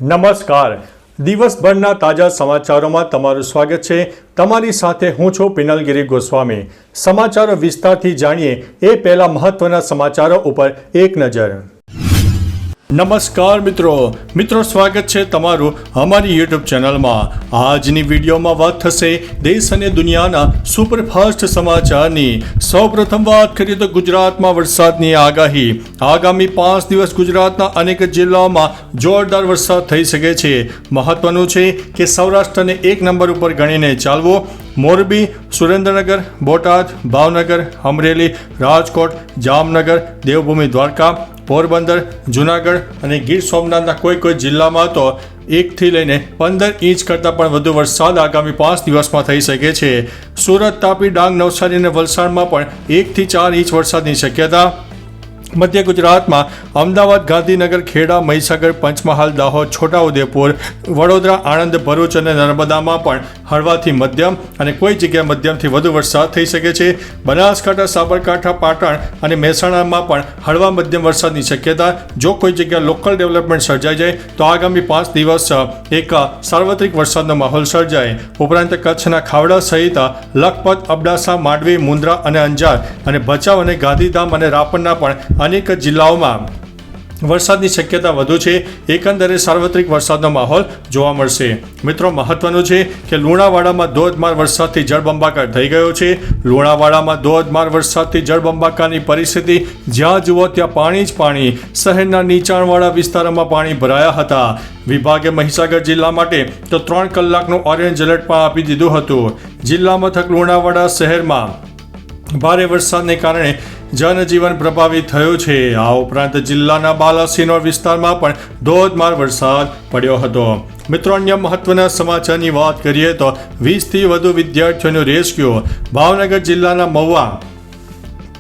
નમસ્કાર. દિવસભરના તાજા સમાચારોમાં તમારું સ્વાગત છે. તમારી સાથે હું છું પિનલગીરી ગોસ્વામી. સમાચારો વિસ્તારથી જાણીએ એ પહેલા મહત્વના સમાચારો ઉપર એક નજર. નમસ્કાર મિત્રો સ્વાગત છે તમારું અમારી યુટ્યુબ ચેનલમાં. આજની વિડીયોમાં વાત થશે દેશ અને દુનિયાના સુપરફાસ્ટ સમાચારની. સૌપ્રથમ વાત કરીએ તો ગુજરાતમાં વરસાદની આગાહી. આગામી 5 દિવસ ગુજરાતના અનેક જિલ્લાઓમાં જોરદાર વરસાદ થઈ શકે છે. મહત્વનું છે કે સૌરાષ્ટ્રને 1 નંબર ઉપર ગણીને ચાલવો. મોરબી, સુરેન્દ્રનગર, બોટાદ, ભાવનગર, અમરેલી, રાજકોટ, જામનગર, દેવભૂમિ દ્વારકા, પોરબંદર, જૂનાગઢ અને ગીર સોમનાથના કોઈ જિલ્લામાં તો 1 થી લઈને 15 ઇંચ કરતાં પણ વધુ વરસાદ આગામી 5 દિવસમાં થઈ શકે છે. સુરત, તાપી, ડાંગ, નવસારી અને વલસાડમાં પણ 1 થી 4 ઇંચ વરસાદની શક્યતા. મધ્ય ગુજરાતમાં અમદાવાદ, ગાંધીનગર, ખેડા, મહીસાગર, પંચમહાલ, દાહોદ, છોટાઉદેપુર, વડોદરા, આણંદ, ભરૂચ અને નર્મદામાં પણ હળવાથી મધ્યમ અને કોઈ જગ્યાએ મધ્યમથી વધુ વરસાદ થઈ શકે છે. બનાસકાંઠા, સાબરકાંઠા, પાટણ અને મહેસાણામાં પણ હળવા મધ્યમ વરસાદની શક્યતા. જો કોઈ જગ્યાએ લોકલ ડેવલપમેન્ટ સર્જાઈ જાય તો આગામી 5 દિવસ એક સાર્વત્રિક વરસાદનો માહોલ સર્જાય. ઉપરાંત કચ્છના ખાવડા સહિત લખપત, અબડાસા, માંડવી, મુન્દ્રા અને અંજાર અને ભચાઉ અને ગાંધીધામ અને રાપરના પણ અનેક જિલ્લાઓમાં વરસાદની શક્યતા વધુ છે. એકંદરે સાર્વત્રિક વરસાદનો માહોલ જોવા મળશે. મિત્રો મહત્વનું છે કે લુણાવાડામાં ધોધમાર વરસાદથી જળબંબાકાર થઈ ગયો છે. લુણાવાડામાં ધોધમાર વરસાદથી જળબંબાકારની પરિસ્થિતિ. જ્યાં જુઓ ત્યાં પાણી જ પાણી. શહેરના નીચાણવાળા વિસ્તારોમાં પાણી ભરાયા હતા. વિભાગે મહીસાગર જિલ્લા માટે તો 3 કલાકનું ઓરેન્જ એલર્ટ પણ આપી દીધું હતું. જિલ્લા મથક લુણાવાડા શહેરમાં ભારે વરસાદને કારણે જનજીવન પ્રભાવિત થયું છે. આ ઉપરાંત જિલ્લાના બાલાસિનોર વિસ્તારમાં પણ ધોધમાર વરસાદ પડ્યો હતો. મિત્રો અન્ય મહત્વના સમાચારની વાત કરીએ તો 20થી વધુ વિદ્યાર્થીઓનું રેસ્ક્યુ. ભાવનગર જિલ્લાના મહુવા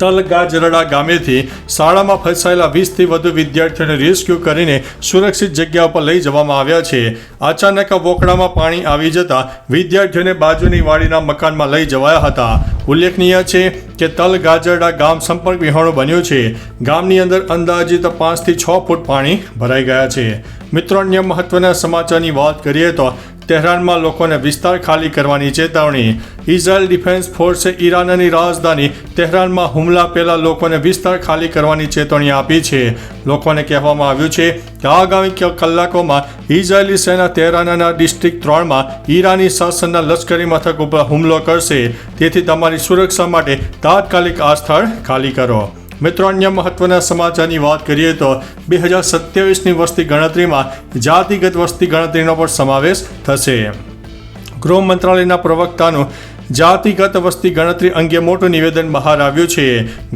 તલગાજરડા ગામેથી શાળામાં ફસાયેલા 20થી વધુ વિદ્યાર્થીઓને રેસ્ક્યુ કરીને સુરક્ષિત જગ્યા પર લઈ જવામાં આવ્યા છે. અચાનક વોકળામાં પાણી આવી જતા વિદ્યાર્થીઓને બાજુની વાડીના મકાનમાં લઈ જવાયા હતા. ઉલ્લેખનીય છે કે તલગાજરડા ગામ સંપર્ક વિહોણું બન્યું છે. ગામની અંદર અંદાજિત 5 થી 6 ફૂટ પાણી ભરાઈ ગયા છે. મિત્રો અન્ય મહત્વના સમાચારની વાત કરીએ તો તહેરાનમાં લોકોને વિસ્તાર ખાલી કરવાની ચેતવણી. ઇઝરાયલ ડિફેન્સ ફોર્સે ઈરાનની રાજધાની તહેરાનમાં હુમલા પહેલા લોકોને વિસ્તાર ખાલી કરવાની ચેતવણી આપી છે. લોકોને કહેવામાં આવ્યું છે કે આગામી કલાકોમાં ઇઝરાયેલી સેના તહેરાનના ડિસ્ટ્રિક્ટ 3માં ઈરાની શાસનના લશ્કરી મથક ઉપર હુમલો કરશે. તેથી તમારી સુરક્ષા માટે તાત્કાલિક આ સ્થળ ખાલી કરો. મિત્રો અન્ય મહત્વના સમાચારની વાત કરીએ તો 2027ની વસ્તી ગણતરીમાં જાતિગત વસ્તી ગણતરીનો પણ સમાવેશ થશે. ગૃહ મંત્રાલયના પ્રવક્તાનું જાતિગત વસ્તી ગણતરી અંગે મોટું નિવેદન બહાર આવ્યું છે.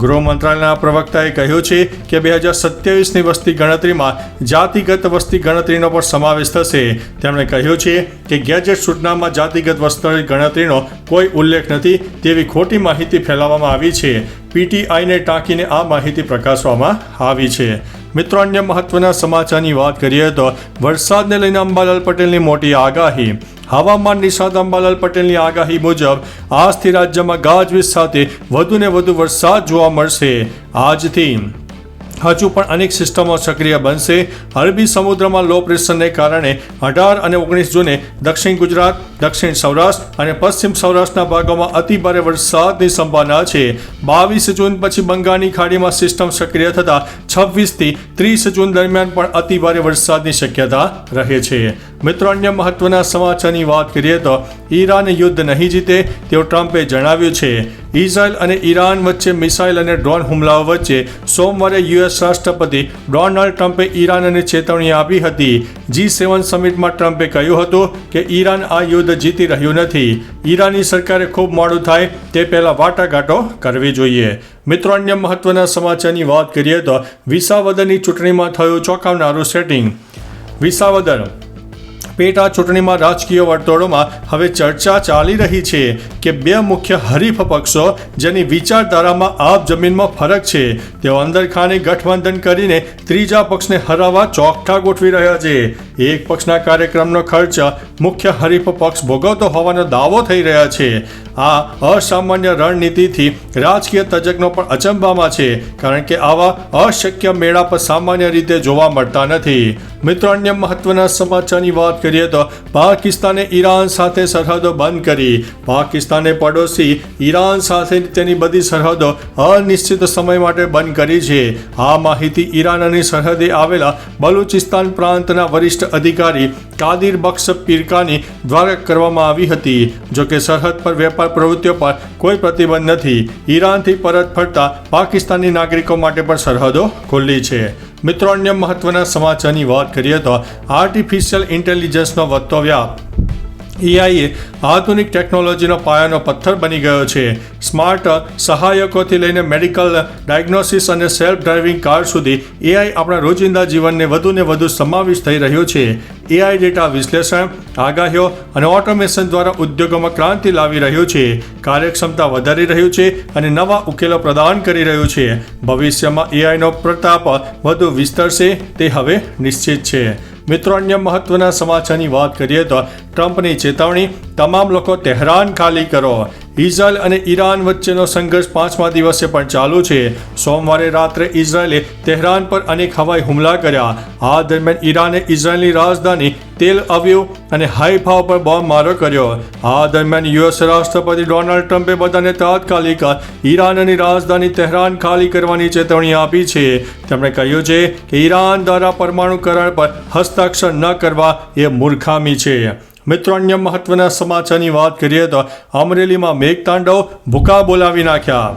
ગૃહ મંત્રાલયના પ્રવક્તાએ કહ્યું છે કે 2027ની વસ્તી ગણતરીમાં જાતિગત વસ્તી ગણતરીનો પણ સમાવેશ થશે. તેમણે કહ્યું છે કે ગેજેટ સૂચનામાં જાતિગત વસ્તી ગણતરીનો કોઈ ઉલ્લેખ નથી તેવી ખોટી માહિતી ફેલાવવામાં આવી છે. પીટીઆઈને ટાંકીને આ માહિતી પ્રકાશવામાં આવી છે. મિત્રો અન્ય મહત્વના સમાચારની વાત કરીએ તો વરસાદને લઈને અંબાલાલ પટેલની મોટી આગાહી. હવામાન નિષ્ણાત અંબાલાલ પટેલની આગાહી મુજબ આજથી રાજ્યમાં ગાજવીજ સાથે વધુને વધુ વરસાદ જોવા મળશે. આજથી હજુ પણ અનેક સિસ્ટમો સક્રિય બનશે. અરબી સમુદ્રમાં લો પ્રેશરને કારણે 18 અને 19 જૂને દક્ષિણ ગુજરાત, દક્ષિણ સૌરાષ્ટ્ર અને પશ્ચિમ સૌરાષ્ટ્રના ભાગોમાં અતિભારે વરસાદની સંભાવના છે. 22 જૂન પછી બંગાળની ખાડીમાં સિસ્ટમ સક્રિય થતાં 26 થી 30 જૂન દરમિયાન પણ અતિભારે વરસાદની શક્યતા રહે છે. મિત્રો અન્ય મહત્વના સમાચારની વાત કરીએ તો ઈરાન યુદ્ધ નહીં જીતે તેવું ટ્રમ્પે જણાવ્યું છે. ઇઝરાયલ અને ઈરાન વચ્ચે મિસાઇલ અને ડ્રોન હુમલાઓ વચ્ચે સોમવારે યુએસ રાષ્ટ્રપતિ ડોનાલ્ડ ટ્રમ્પે ઈરાનને ચેતવણી આપી હતી. G7 સમિટમાં ટ્રમ્પે કહ્યું હતું કે ઈરાન આ યુદ્ધ જીતી રહ્યું નથી. ઈરાની સરકારે ખૂબ મોડું થાય તે પહેલાં વાટાઘાટો કરવી જોઈએ. મિત્રો અન્ય મહત્વના સમાચારની વાત કરીએ તો વિસાવદરની ચૂંટણીમાં થયું ચોંકાવનારું સેટિંગ. વિસાવદર પેટા ચૂંટણીમાં રાજકીય વર્તુળોમાં હવે ચર્ચા ચાલી રહી છે કે બે મુખ્ય હરીફ પક્ષો જેની વિચારધારામાં આપ જમીનમાં ફરક છે તેઓ અંદરખાને ગઠબંધન કરીને ત્રીજા પક્ષને હરાવવા ચોકઠા ગોઠવી રહ્યા છે. એક પક્ષના કાર્યક્રમનો ખર્ચ મુખ્ય હરીફ પક્ષ ભોગવતો હોવાનો દાવો થઈ રહ્યા છે. આ અસામાન્ય રણનીતિથી રાજકીય તજજ્ઞો પણ અચંબામાં છે, કારણ કે આવા અશક્ય મેળાપ સામાન્ય રીતે જોવા મળતા નથી. મિત્રો, અન્ય મહત્વના સમાચારની વાત કરીએ તો પાકિસ્તાને ઈરાન સાથે સરહદો બંધ કરી. પાકિસ્તાને પડોશી ઈરાન સાથે તેની બધી સરહદો અનિશ્ચિત સમય માટે બંધ કરી છે. આ માહિતી ઈરાનની સરહદે આવેલા બલુચિસ્તાન પ્રાંતના વરિષ્ઠ અધિકારી કાદિર બક્ષ પીરકાની દ્વારા કરવામાં આવી હતી. જોકે સરહદ પર વેપાર પ્રવૃત્તિઓ પર કોઈ પ્રતિબંધ નથી. ઈરાનથી પરત ફરતા પાકિસ્તાની નાગરિકો માટે પણ સરહદો ખુલ્લી છે. મિત્રો, અન્ય મહત્વના સમાચારની વાત કરીએ તો આર્ટિફિશિયલ ઇન્ટેલિજન્સનો વધતો વ્યાપ. એઆઈ આધુનિક ટેકનોલોજીનો પાયાનો પથ્થર બની ગયો છે. સ્માર્ટ સહાયકોથી લઈને મેડિકલ ડાયગ્નોસિસ અને સેલ્ફ ડ્રાઇવિંગ કાર સુધી એઆઈ આપણા રોજિંદા જીવનને વધુને વધુ સમાવિષ્ટ થઈ રહ્યું છે. એઆઈ ડેટા વિશ્લેષણ, આગાહીઓ અને ઓટોમેશન દ્વારા ઉદ્યોગોમાં ક્રાંતિ લાવી રહ્યું છે, કાર્યક્ષમતા વધારી રહ્યું છે અને નવા ઉકેલો પ્રદાન કરી રહ્યું છે. ભવિષ્યમાં એઆઈનો પ્રતાપ વધુ વિસ્તરશે તે હવે નિશ્ચિત છે. મિત્રો, અન્ય મહત્વના સમાચારની વાત કરીએ તો ટ્રમ્પની ચેતવણી, તમામ લોકો તહેરાન ખાલી કરો. ઇઝરાયલ અને ઈરાન વચ્ચેનો સંઘર્ષ 5મા દિવસે પણ ચાલુ છે. સોમવારે રાત્રે ઇઝરાયલે તહેરાન પર અનેક હવાઈ હુમલા કર્યા. આ દરમિયાન ઈરાને ઇઝરાયલની રાજધાની તેલ અવીવ અને હાઇફા પર બોમ્બમારો કર્યો. આ દરમિયાન યુએસ રાષ્ટ્રપતિ ડોનાલ્ડ ટ્રમ્પે બધાને તાત્કાલિક ઈરાનની રાજધાની તહેરાન ખાલી કરવાની ચેતવણી આપી છે. તેમણે કહ્યું છે કે ઈરાન દ્વારા પરમાણુ કરાર પર હસ્તાક્ષર ન કરવા એ મૂર્ખામી છે. મિત્રો, અન્ય મહત્વના સમાચારની વાત કરીએ તો અમરેલીમાં મેઘતાંડવ, ભૂકા બોલાવી નાખ્યા.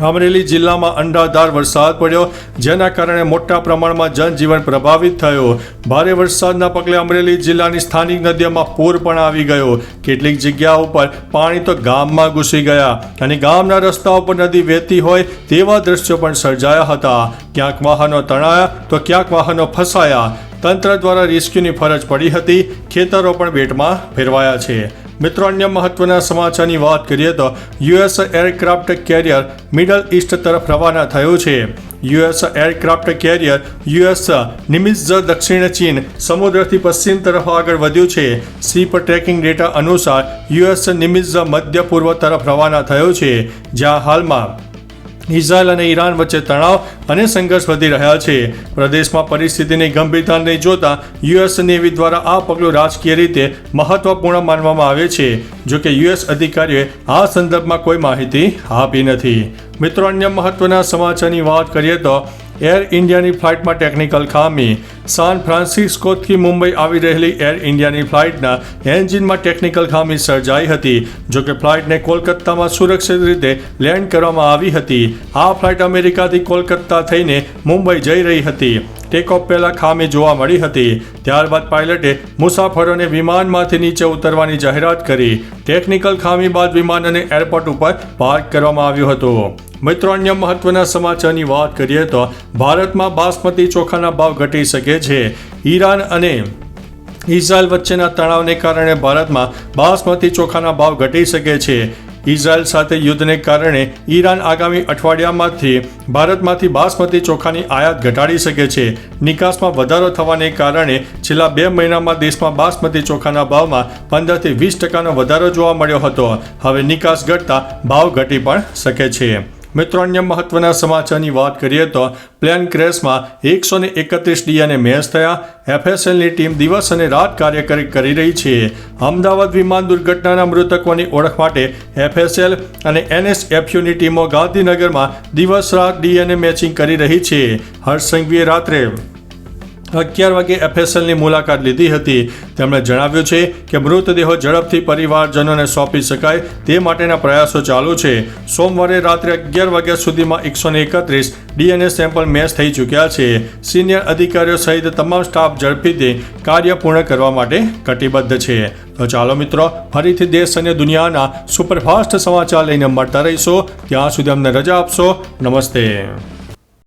અમરેલી જિલ્લામાં અનરાધાર વરસાદ પડ્યો, જેના કારણે મોટા પ્રમાણમાં જનજીવન પ્રભાવિત થયું. ભારે વરસાદના પગલે અમરેલી જિલ્લાની સ્થાનિક નદીઓમાં પૂર પણ આવી ગયું. કેટલીક જગ્યાઓ પર પાણી તો ગામમાં ઘૂસી ગયા અને ગામના રસ્તાઓ પર નદી વહેતી હોય તેવા દ્રશ્યો પણ સર્જાયા હતા. ક્યાંક વાહનો તણાયા તો ક્યાંક વાહનો ફસાયા. તંત્ર દ્વારા રેસ્ક્યુની ફરજ પડી હતી. ખેતરો પણ બેટમાં ફેરવાયા છે. મિત્રો, અન્ય મહત્વના સમાચારની વાત કરીએ તો US aircraft carrier Middle East તરફ રવાના થયું છે. US aircraft carrier US Nimitz દક્ષિણ ચીન સમુદ્રથી પશ્ચિમ તરફ આગળ વધ્યું છે. શિપ ટ્રેકિંગ ડેટા અનુસાર યુએસ નિમિત્ઝ મધ્ય પૂર્વ તરફ રવાના થયું છે, જ્યાં હાલમાં ઇઝરાયલ અને ઈરાન વચ્ચે તણાવ અને સંઘર્ષ વધી રહ્યા છે. પ્રદેશમાં પરિસ્થિતિની ગંભીરતાને જોતા યુએસ નેવી દ્વારા આ પગલું રાજકીય રીતે મહત્વપૂર્ણ માનવામાં આવે છે. જોકે યુએસ અધિકારીઓએ આ સંદર્ભમાં કોઈ માહિતી આપી નથી. મિત્રો, અન્ય મહત્વના સમાચારની વાત કરીએ તો એર ઇન્ડિયાની ફ્લાઇટમાં ટેકનિકલ ખામી. સાન ફ્રાન્સિસ્કોથી મુંબઈ આવી રહેલી એર ઇન્ડિયાની ફ્લાઇટના એન્જિનમાં ટેકનિકલ ખામી સર્જાઈ હતી. જોકે ફ્લાઇટને કોલકાતામાં સુરક્ષિત રીતે લેન્ડ કરવામાં આવી હતી. આ ફ્લાઇટ અમેરિકાથી કોલકાતા થઈને મુંબઈ જઈ રહી હતી. ટેકઓફ પહેલા ખામી જોવા મળી હતી. ત્યારબાદ પાયલટે મુસાફરોને વિમાનમાંથી નીચે ઉતરવાની જાહેરાત કરી. ટેકનિકલ ખામી બાદ વિમાનને એરપોર્ટ ઉપર પાર્ક કરવામાં આવ્યું હતું. મિત્રો, અન્ય મહત્વના સમાચારની વાત કરીએ તો ભારતમાં બાસમતી ચોખાના ભાવ ઘટી શકે છે. ઈરાન અને ઇઝરાયલ વચ્ચેના તણાવને કારણે ભારતમાં બાસમતી ચોખાના ભાવ ઘટી શકે છે. ઇઝરાયલ સાથે યુદ્ધને કારણે ઈરાન આગામી અઠવાડિયામાંથી ભારતમાંથી બાસમતી ચોખાની આયાત ઘટાડી શકે છે. નિકાસમાં વધારો થવાને કારણે છેલ્લા 2 મહિનામાં દેશમાં બાસમતી ચોખાના ભાવમાં 15 થી 20% વધારો જોવા મળ્યો હતો. હવે નિકાસ ઘટતા ભાવ ઘટી પણ શકે છે. મિત્રો, અન્ય મહત્વના સમાચારની વાત કરીએ તો પ્લેન ક્રેશમાં 131 ડીએનએ મેચ થયા. એફએસએલની ટીમ દિવસ અને રાત કાર્ય કરી રહી છે. અમદાવાદ વિમાન દુર્ઘટનાના મૃતકોની ઓળખ માટે એફએસએલ અને એનએસએફયુની ટીમો ગાંધીનગરમાં દિવસ રાત ડીએનએ મેચિંગ કરી રહી છે. હર્ષ સંઘવીએ રાત્રે 11 વાગે એફએસએલની મુલાકાત લીધી હતી. તેમણે જણાવ્યું છે કે મૃતદેહો ઝડપથી પરિવારજનોને સોંપી શકાય તે માટેના પ્રયાસો ચાલુ છે. સોમવારે રાત્રે 11 વાગ્યા સુધીમાં 131 ડીએનએ સેમ્પલ મેચ થઈ ચૂક્યા છે. સિનિયર અધિકારીઓ સહિત તમામ સ્ટાફ ઝડપથી કાર્ય પૂર્ણ કરવા માટે કટિબદ્ધ છે. તો ચાલો મિત્રો, ફરીથી દેશ અને દુનિયાના સુપરફાસ્ટ સમાચાર લઈને મળતા રહીશો. ત્યાં સુધી અમને રજા આપશો. નમસ્તે.